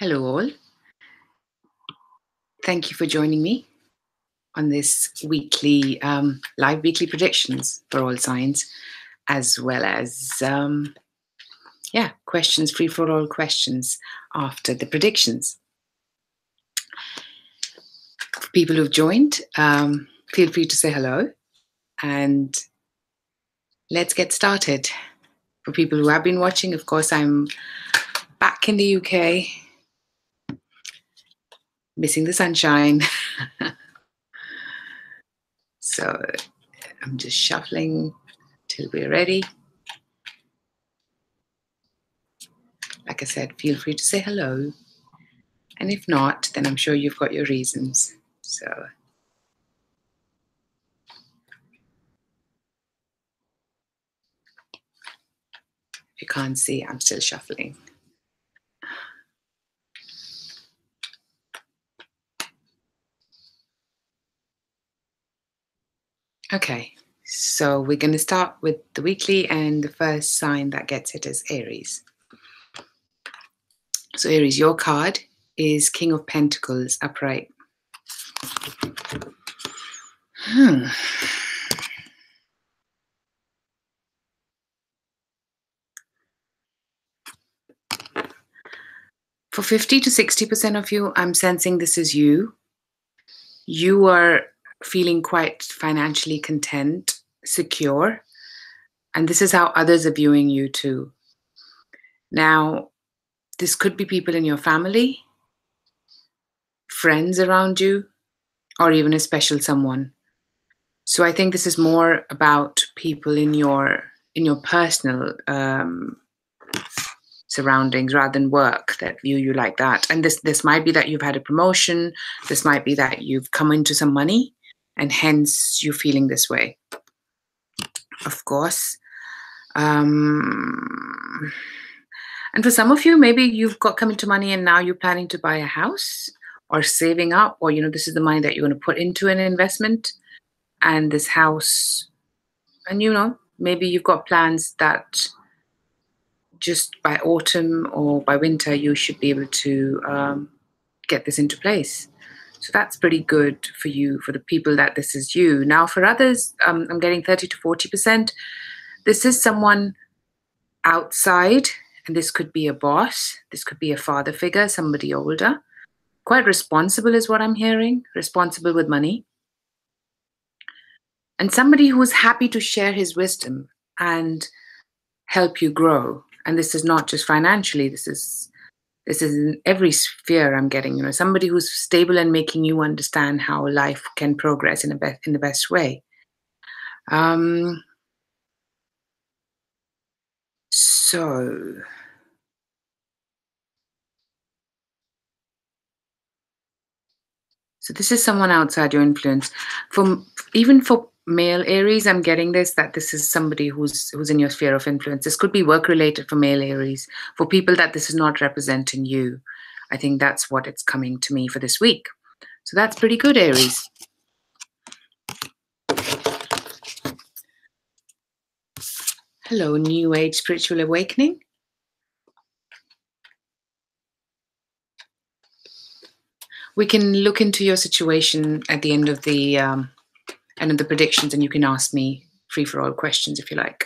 Hello, all. Thank you for joining me on this weekly live weekly predictions for all signs, as well as questions, free for all questions after the predictions. For people who've joined, feel free to say hello, and let's get started. For people who have been watching, of course, I'm back in the UK, missing the sunshine. So I'm just shuffling till we're ready. Like I said, feel free to say hello. And if not, then I'm sure you've got your reasons. So if you can't see, I'm still shuffling. Okay, so we're going to start with the weekly, and the first sign that gets it is Aries. So Aries, your card is King of Pentacles upright. For 50 to 60% of you, I'm sensing this is you. You are feeling quite financially content, secure, and this is how others are viewing you too. Now, this could be people in your family, friends around you, or even a special someone. So I think this is more about people in your personal surroundings rather than work that view you like that. And this might be that you've had a promotion. This might be that you've come into some money, and hence you're feeling this way. Of course. And for some of you, maybe you've come into money and now you're planning to buy a house or saving up, or this is the money that you're going to put into an investment. And this house, and maybe you've got plans that just by autumn or by winter you should be able to get this into place. So that's pretty good for you, for the people that this is you. Now for others, I'm getting 30 to 40%. This is someone outside, and this could be a boss, this could be a father figure, somebody older, quite responsible is what I'm hearing, responsible with money. And somebody who's happy to share his wisdom and help you grow. And this is not just financially, this is in every sphere I'm getting, somebody who's stable and making you understand how life can progress in the best way. So this is someone outside your influence. Even for male Aries, I'm getting that this is somebody who's in your sphere of influence. This could be work related for male Aries. For people that this is not representing you, I think that's what it's coming to me for this week. So that's pretty good, Aries. Hello, New Age Spiritual Awakening. We can look into your situation at the end of the predictions, and you can ask me free for all questions if you like.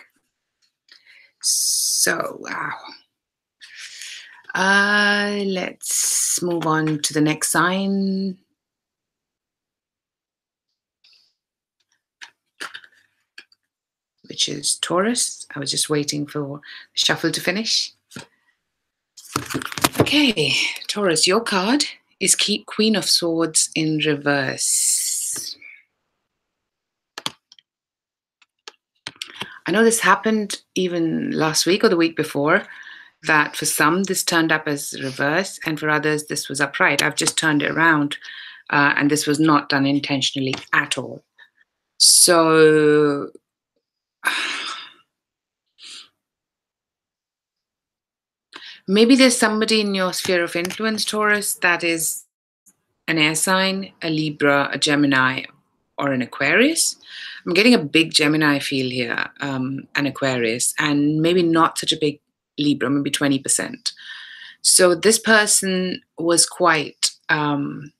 So, wow. Let's move on to the next sign. Which is Taurus. I was just waiting for the shuffle to finish. Okay, Taurus, your card is Queen of Swords in reverse. I know this happened even last week or the week before, that for some this turned up as reverse, and for others this was upright. I've just turned it around, and this was not done intentionally at all. So maybe there's somebody in your sphere of influence, Taurus, that is an air sign, a Libra, a Gemini, or an Aquarius. I'm getting a big Gemini feel here, an Aquarius, and maybe not such a big Libra, maybe 20%. So this person was quite, maybe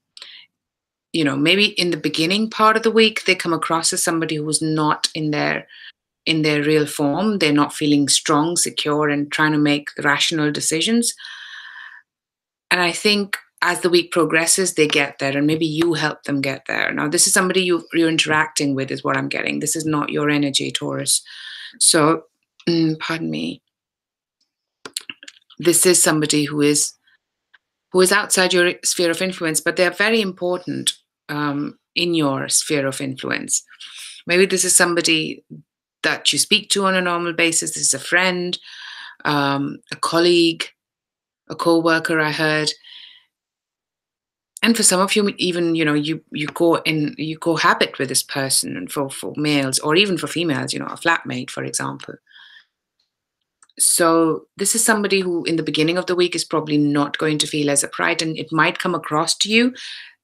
in the beginning part of the week, they come across as somebody who was not in their real form. They're not feeling strong, secure, and trying to make rational decisions. And I think as the week progresses, they get there, and maybe you help them get there. Now, this is somebody you're interacting with, is what I'm getting. This is not your energy, Taurus. So, pardon me. This is somebody who is outside your sphere of influence, but they're very important in your sphere of influence. Maybe this is somebody that you speak to on a normal basis. This is a friend, a colleague, a co-worker, I heard. And for some of you, even you cohabit with this person, and for males or even for females, a flatmate, for example. So this is somebody who, in the beginning of the week, is probably not going to feel as upright, and it might come across to you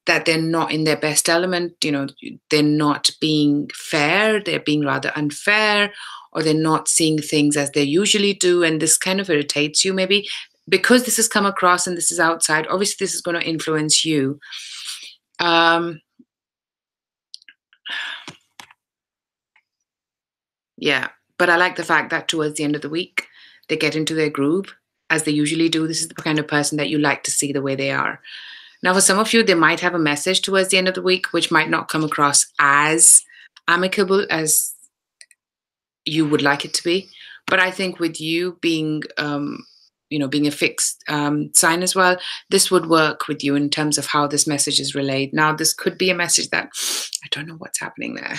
that they're not in their best element. They're not being fair; they're being rather unfair, or they're not seeing things as they usually do, and this kind of irritates you, maybe because this has come across and this is outside. Obviously, this is going to influence you. Yeah, but I like the fact that towards the end of the week, they get into their groove as they usually do. This is the kind of person that you like to see the way they are. Now, for some of you, they might have a message towards the end of the week, which might not come across as amicable as you would like it to be. But I think with you being, being a fixed sign as well, this would work with you in terms of how this message is relayed. Now, this could be a message that I don't know what's happening there.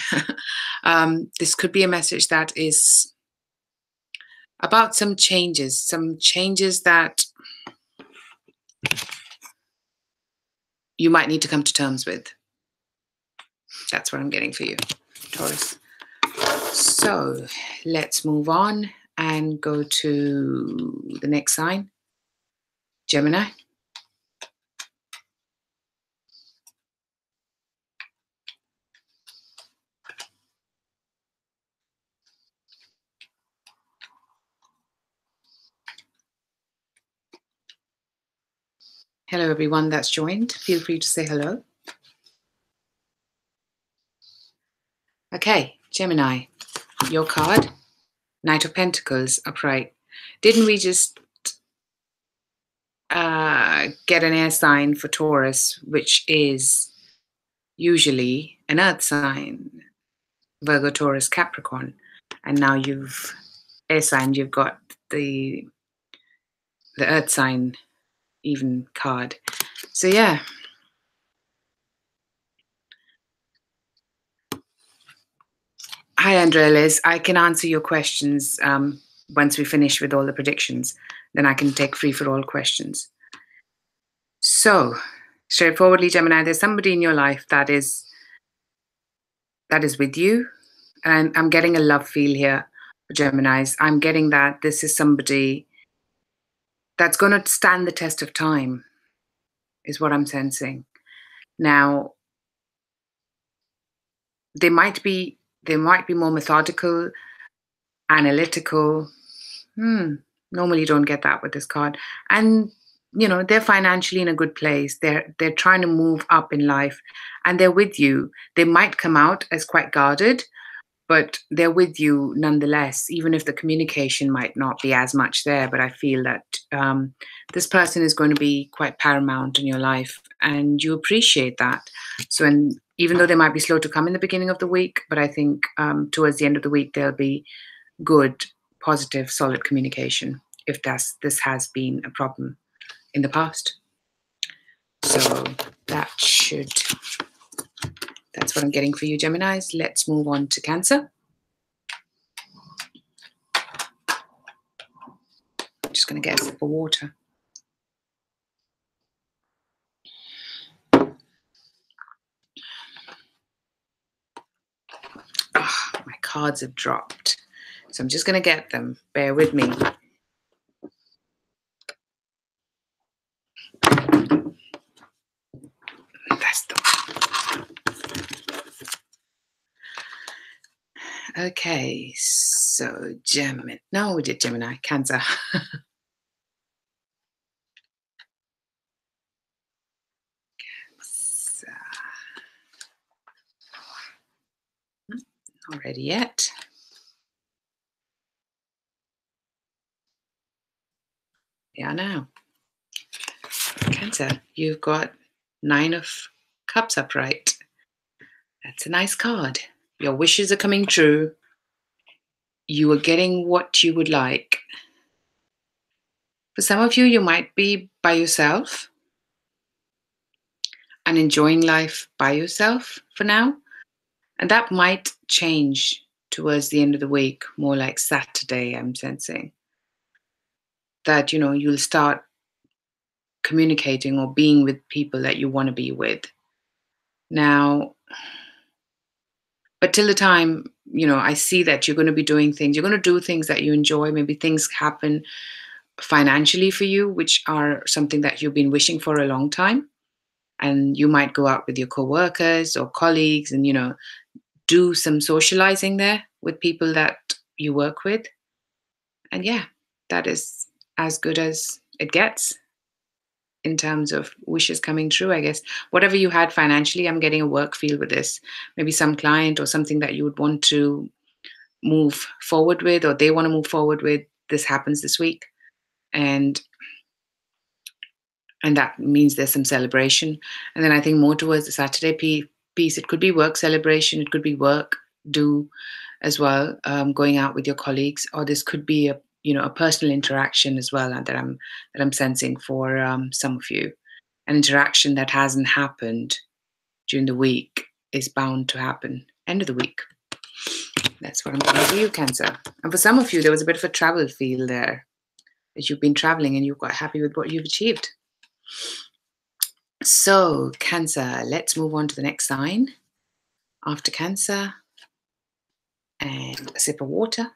This could be a message that is about some changes that you might need to come to terms with. That's what I'm getting for you, Taurus. So let's move on and go to the next sign, Gemini. Hello, everyone that's joined. Feel free to say hello. Okay, Gemini, your card, Knight of Pentacles, upright. Didn't we just get an air sign for Taurus, which is usually an earth sign, Virgo, Taurus, Capricorn, and now you've air sign, you've got the earth sign even card. So yeah. Hi, Andrea Liz. I can answer your questions once we finish with all the predictions. Then I can take free for all questions. So, straightforwardly, Gemini, there's somebody in your life that is with you. And I'm getting a love feel here for Geminis. I'm getting that this is somebody that's going to stand the test of time, is what I'm sensing. Now, they might be more methodical, analytical. Normally you don't get that with this card. And they're financially in a good place. They're trying to move up in life, and they're with you. They might come out as quite guarded, but they're with you nonetheless, even if the communication might not be as much there. But I feel that this person is going to be quite paramount in your life, and you appreciate that. So, and even though they might be slow to come in the beginning of the week, but I think towards the end of the week, there'll be good, positive, solid communication if this has been a problem in the past. So that's what I'm getting for you, Geminis. Let's move on to Cancer. I'm just going to get a sip of water. Oh, my cards have dropped. So I'm just going to get them. Bear with me. That's the one. Okay, so Gemini. No, we did Gemini. Cancer. Not ready yet. Yeah, now. Cancer, you've got 9 of Cups upright. That's a nice card. Your wishes are coming true. You are getting what you would like. For some of you, you might be by yourself and enjoying life by yourself for now. And that might change towards the end of the week, more like Saturday, I'm sensing. That, you'll start communicating or being with people that you want to be with. Now, but till the time, I see that you're going to be doing things, you're going to do things that you enjoy. Maybe things happen financially for you, which are something that you've been wishing for a long time. And you might go out with your co-workers or colleagues and, do some socializing there with people that you work with. And yeah, that is as good as it gets in terms of wishes coming true, I guess. Whatever you had financially, I'm getting a work feel with this. Maybe some client or something that you would want to move forward with, or they want to move forward with. This happens this week. And that means there's some celebration. And then I think more towards the Saturday piece, it could be work celebration, it could be work do as well, going out with your colleagues, or this could be a personal interaction as well that I'm sensing for some of you. An interaction that hasn't happened during the week is bound to happen end of the week. That's what I'm getting for you, Cancer. And for some of you, there was a bit of a travel feel there, that you've been traveling and you're quite happy with what you've achieved. So, Cancer, let's move on to the next sign. After Cancer, and a sip of water.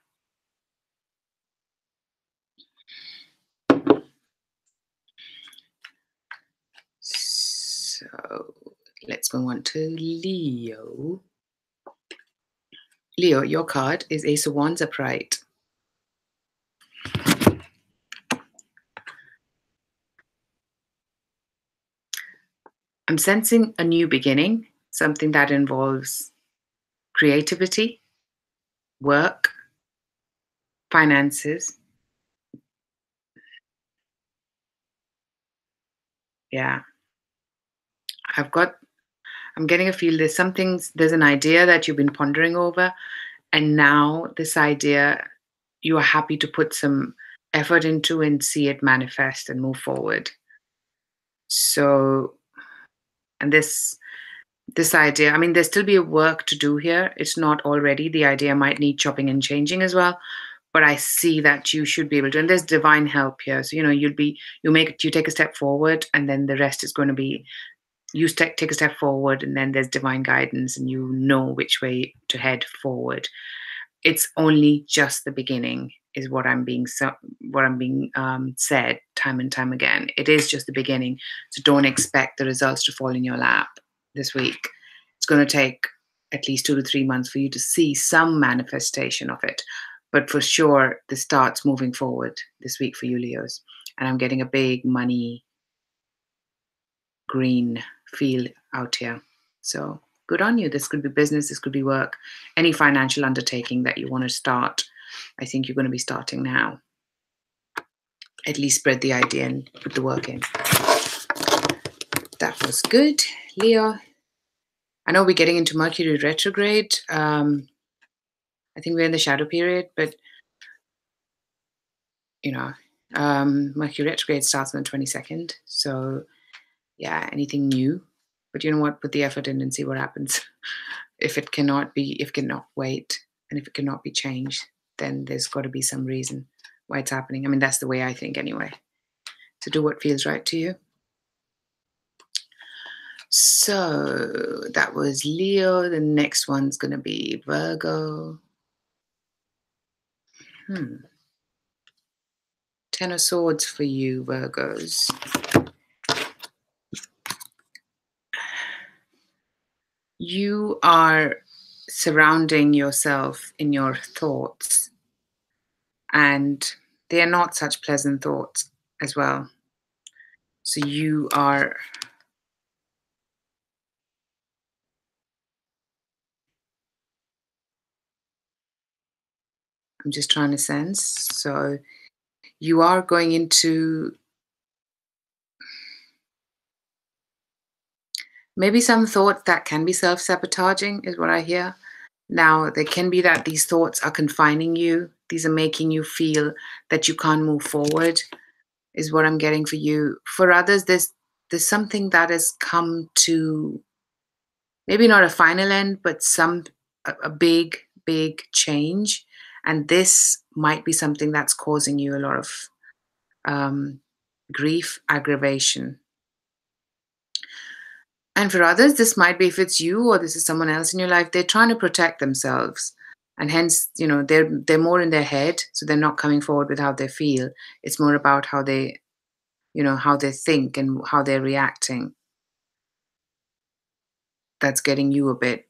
So, let's move on to Leo. Leo, your card is Ace of Wands upright. I'm sensing a new beginning, something that involves creativity, work, finances. Yeah. I'm getting a feel there's an idea that you've been pondering over, and now this idea you are happy to put some effort into and see it manifest and move forward. So, and this idea, I mean, there'll still be a work to do here. It's not already. The idea might need chopping and changing as well. But I see that you should be able to, and there's divine help here. So, you take a step forward, and then the rest is going to be, take a step forward, and then there's divine guidance, and you know which way to head forward. It's only just the beginning, is what I'm being said time and time again. It is just the beginning, so don't expect the results to fall in your lap this week. It's going to take at least 2 to 3 months for you to see some manifestation of it, but for sure, this starts moving forward this week for you, Leos. And I'm getting a big money green feel out here. So good on you. This could be business, this could be work, any financial undertaking that you want to start. I think you're going to be starting now. At least spread the idea and put the work in. That was good, Leo. I know we're getting into Mercury retrograde. I think we're in the shadow period, but Mercury retrograde starts on the 22nd. So yeah, anything new. But you know what? Put the effort in and see what happens. If it cannot wait, and if it cannot be changed, then there's got to be some reason why it's happening. I mean, that's the way I think anyway. So do what feels right to you. So that was Leo. The next one's going to be Virgo. 10 of Swords for you, Virgos. You are surrounding yourself in your thoughts, and they are not such pleasant thoughts as well. So you are I'm just trying to sense. So you are going into maybe some thoughts that can be self-sabotaging is what I hear. Now, there can be that these thoughts are confining you. These are making you feel that you can't move forward, is what I'm getting for you. For others, there's something that has come to maybe not a final end, but a big, big change. And this might be something that's causing you a lot of um, grief, aggravation. And for others, this might be if it's you or this is someone else in your life, they're trying to protect themselves. And hence, they're more in their head, so they're not coming forward with how they feel. It's more about how they think and how they're reacting. That's getting you a bit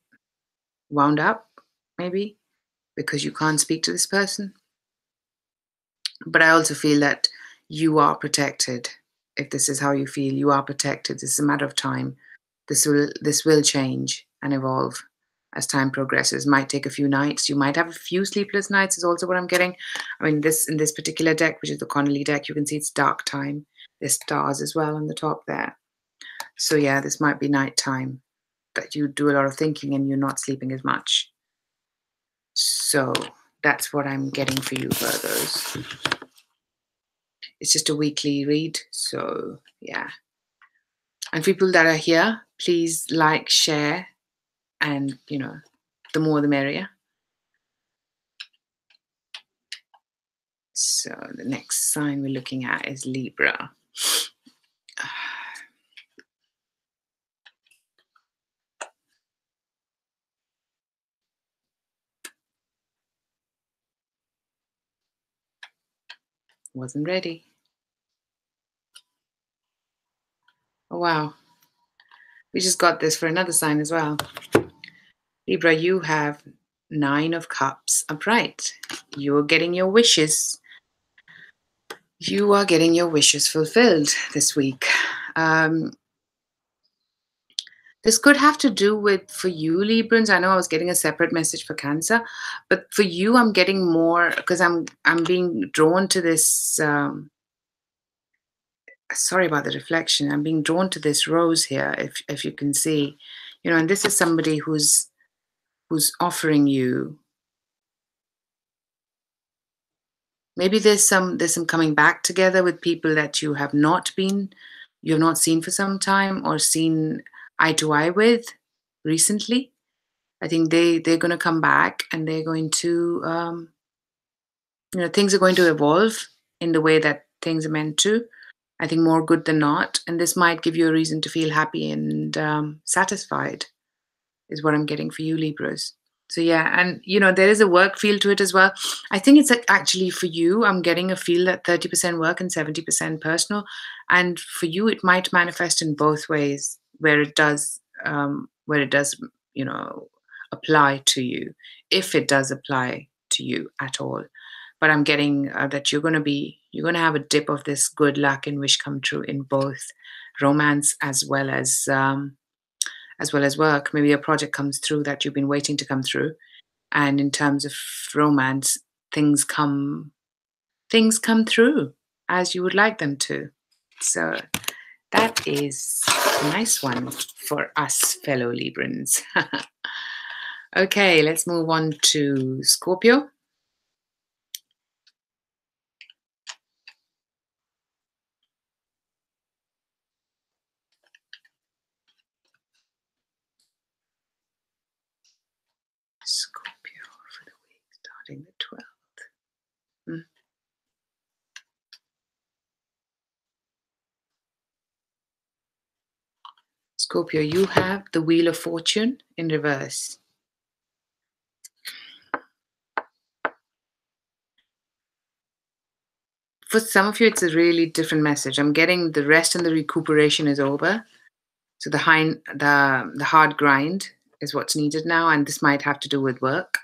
wound up, maybe, because you can't speak to this person. But I also feel that you are protected. If this is how you feel, you are protected. This is a matter of time. This will change and evolve as time progresses. Might take a few nights. You might have a few sleepless nights is also what I'm getting. I mean, in this particular deck, which is the Connolly deck, you can see it's dark time. There's stars as well on the top there. So yeah, this might be nighttime that you do a lot of thinking and you're not sleeping as much. So that's what I'm getting for you, Virgos. It's just a weekly read, so yeah. And people that are here, please like, share, and the more the merrier. So the next sign we're looking at is Libra. Wasn't ready. Oh wow. We just got this for another sign as well. Libra, you have 9 of Cups upright. You're getting your wishes. You are getting your wishes fulfilled this week. This could have to do with, for you, Librans, I know I was getting a separate message for Cancer, but for you, I'm getting more because I'm being drawn to this. Sorry about the reflection. I'm being drawn to this rose here, if you can see, and this is somebody who's offering you. Maybe there's some coming back together with people that you have not seen for some time or seen eye to eye with recently. I think they're going to come back and they're going to, things are going to evolve in the way that things are meant to. I think more good than not. And this might give you a reason to feel happy and satisfied, is what I'm getting for you, Libras. So yeah, and there is a work feel to it as well. I think it's actually for you, I'm getting a feel that 30% work and 70% personal. And for you, it might manifest in both ways, where it does, apply to you, if it does apply to you at all. But I'm getting that you're going to have a dip of this good luck and wish come true in both romance as well as work. Maybe a project comes through that you've been waiting to come through, and in terms of romance, things come through as you would like them to. So that is a nice one for us fellow Librans. Okay, let's move on to Scorpio. Scorpio for the week starting the 12th. Scorpio, you have the Wheel of Fortune in reverse. For some of you, it's a really different message. I'm getting the rest and the recuperation is over. So the hard grind is what's needed now, and this might have to do with work.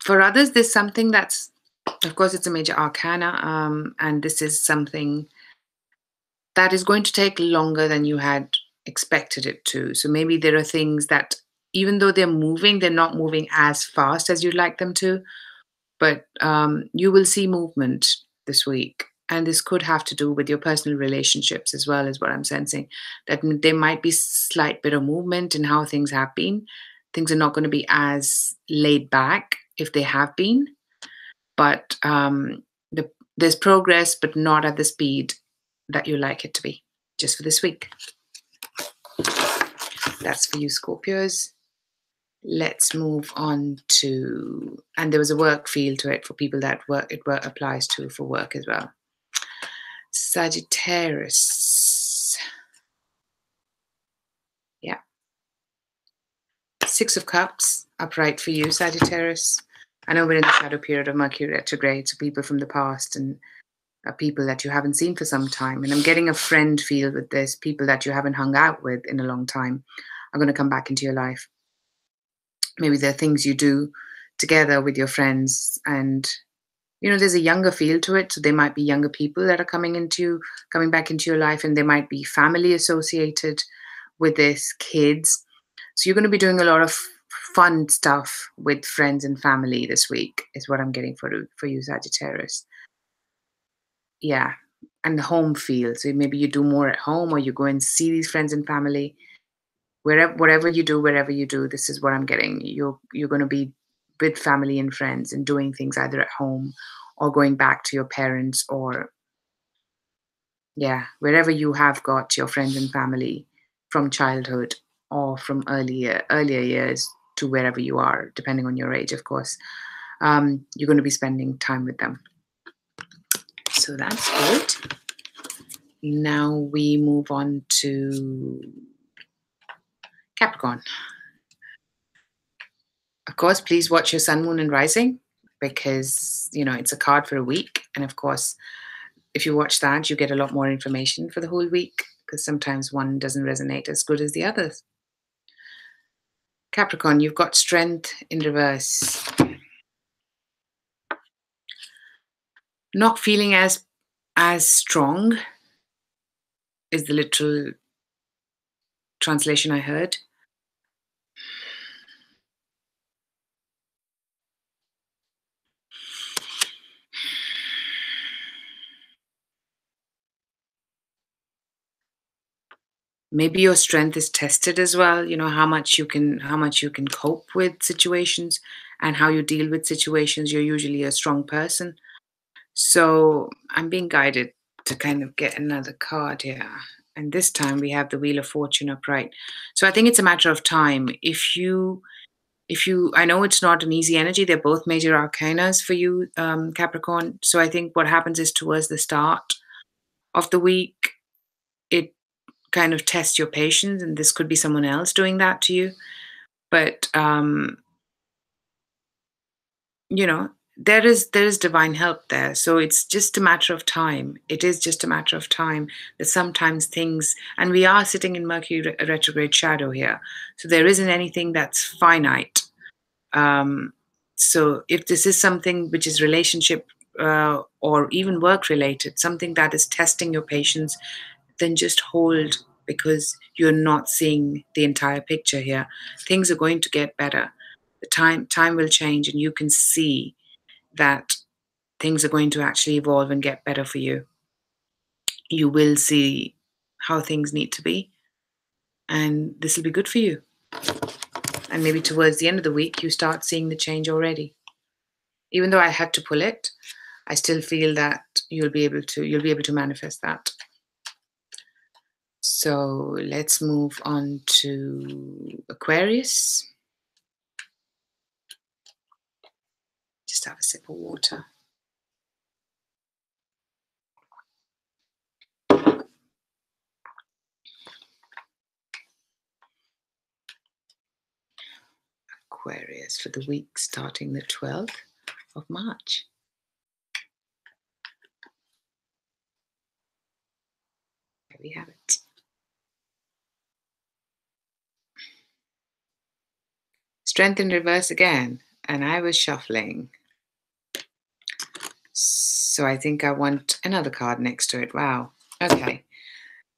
For others, there's something that's, of course, it's a major arcana, and this is something that is going to take longer than you had expected it to. So maybe there are things that even though they're moving, they're not moving as fast as you'd like them to. But you will see movement this week. And this could have to do with your personal relationships as well, as what I'm sensing. That there might be slight bit of movement in how things have been. Things are not going to be as laid back if they have been. But there's progress, but not at the speed that you like it to be, just for this week. That's for you, Scorpios. Let's move on to, and there was a work feel to it for people that work applies to for work as well. Sagittarius. Yeah. Six of Cups, upright for you, Sagittarius. I know we're in the shadow period of Mercury retrograde, so people from the past and people that you haven't seen for some time. And I'm getting a friend feel with this. People that you haven't hung out with in a long time are going to come back into your life. Maybe there are things you do together with your friends, and there's a younger feel to it. So there might be younger people that are coming back into your life, and there might be family associated with this, kids. So you're going to be doing a lot of fun stuff with friends and family this week, is what I'm getting for you, Sagittarius. Yeah. And the home feel. So maybe you do more at home, or you go and see these friends and family. Wherever you do, this is what I'm getting. You're going to be with family and friends and doing things either at home or going back to your parents, or wherever you have got your friends and family from childhood or from earlier years to wherever you are, depending on your age, of course. You're going to be spending time with them. So that's good. Now we move on to Capricorn. Of course, please watch your sun, moon, and rising, because, it's a card for a week. And of course, if you watch that, you get a lot more information for the whole week, because sometimes one doesn't resonate as good as the others. Capricorn, you've got strength in reverse. Not feeling as strong is the literal translation I heard. Maybe your strength is tested as well. How much you can cope with situations and how you deal with situations. You're usually a strong person. So I'm being guided to kind of get another card here. And this time we have the Wheel of Fortune upright. So I think it's a matter of time. If you, I know it's not an easy energy. They're both major arcanas for you, Capricorn. So I think what happens is towards the start of the week, it kind of tests your patience, and this could be someone else doing that to you. But there is divine help there. So it's just a matter of time. It is just a matter of time that sometimes things, and we are sitting in Mercury retrograde shadow here, so there isn't anything that's finite. So if this is something which is relationship or even work related, something that is testing your patience, then just hold, because you're not seeing the entire picture here. Things are going to get better. The time will change, and you can see that things are going to actually evolve and get better for you. You will see how things need to be, and this will be good for you. And maybe towards the end of the week, you start seeing the change already. Even though I had to pull it, I still feel that you'll be able to manifest that. So let's move on to Aquarius. Just have a sip of water. Aquarius for the week starting the 12th of March. There we have it. Strength in reverse again, and I was shuffling. So I think I want another card next to it. Wow. Okay.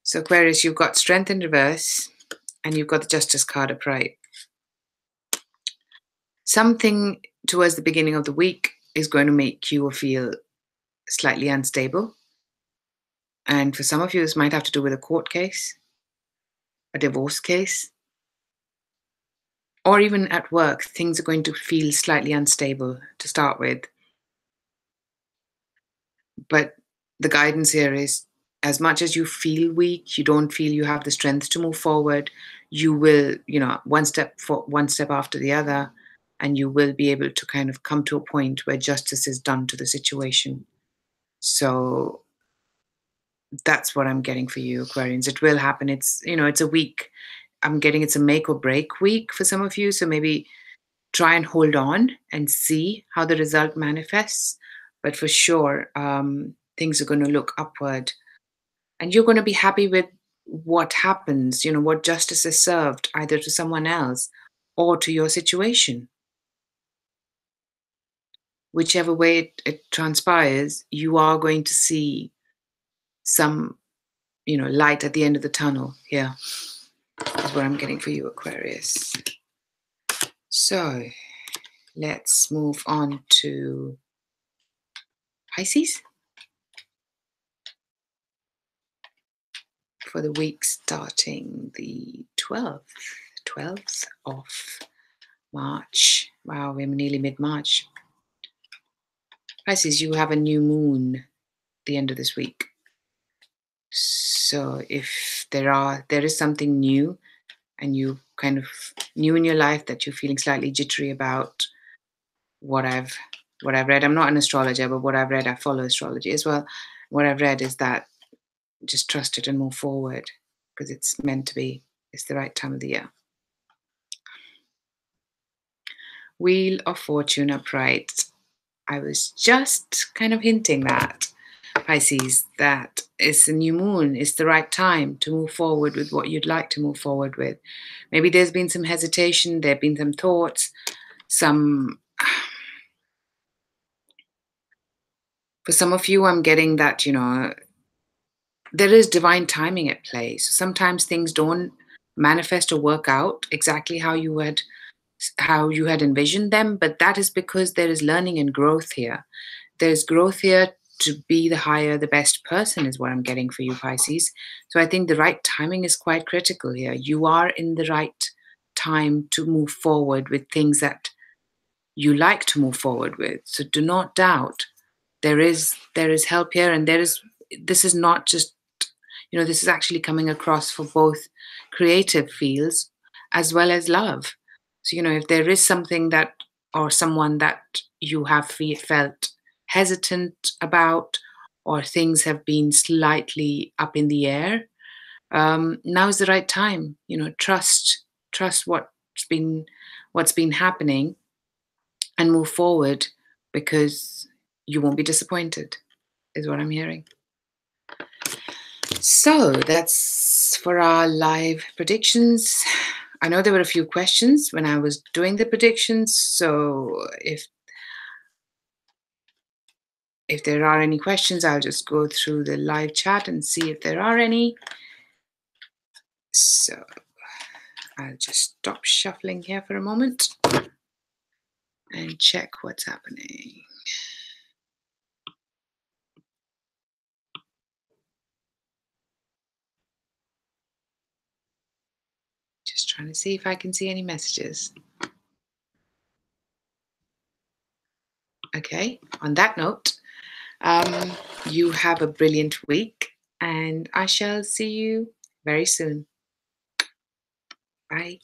So Aquarius, you've got strength in reverse, and you've got the Justice card upright. Something towards the beginning of the week is going to make you feel slightly unstable. And for some of you, this might have to do with a court case, a divorce case, or even at work, things are going to feel slightly unstable to start with. But the guidance here is, as much as you feel weak, you don't feel you have the strength to move forward, you will, one step after the other, and you will be able to kind of come to a point where justice is done to the situation. So that's what I'm getting for you, Aquarians. It will happen. It's a week. I'm getting it's a make or break week for some of you. So maybe try and hold on and see how the result manifests. But for sure, things are going to look upward. And you're going to be happy with what happens, what justice is served, either to someone else or to your situation. Whichever way it transpires, you are going to see some, light at the end of the tunnel here. Is what I'm getting for you, Aquarius. So let's move on to Pisces for the week starting the 12th of March. Wow, we're nearly mid-March. Pisces, you have a new moon at the end of this week. So if there is something new and you kind of new in your life that you're feeling slightly jittery about, what I've read, I'm not an astrologer, but what I've read, I follow astrology as well. What I've read is that just trust it and move forward because it's meant to be. It's the right time of the year. Wheel of Fortune upright. I was just kind of hinting that, Pisces, that it's a new moon. It's the right time to move forward with what you'd like to move forward with. Maybe there's been some hesitation. There have been some thoughts, for some of you, I'm getting that, there is divine timing at play. So sometimes things don't manifest or work out exactly how you had envisioned them, but that is because there is learning and growth here. There's growth here to be the higher, the best person is what I'm getting for you, Pisces. So I think the right timing is quite critical here. You are in the right time to move forward with things that you like to move forward with. So do not doubt. There is help here, and this is not just, this is actually coming across for both creative fields as well as love. So, if there is something that or someone that you have felt hesitant about, or things have been slightly up in the air, now is the right time. Trust what's been happening and move forward, because you won't be disappointed, is what I'm hearing. So that's for our live predictions. I know there were a few questions when I was doing the predictions. So if there are any questions, I'll just go through the live chat and see if there are any. So I'll just stop shuffling here for a moment and check what's happening. Just trying to see if I can see any messages. Okay, on that note, you have a brilliant week, and I shall see you very soon. Bye.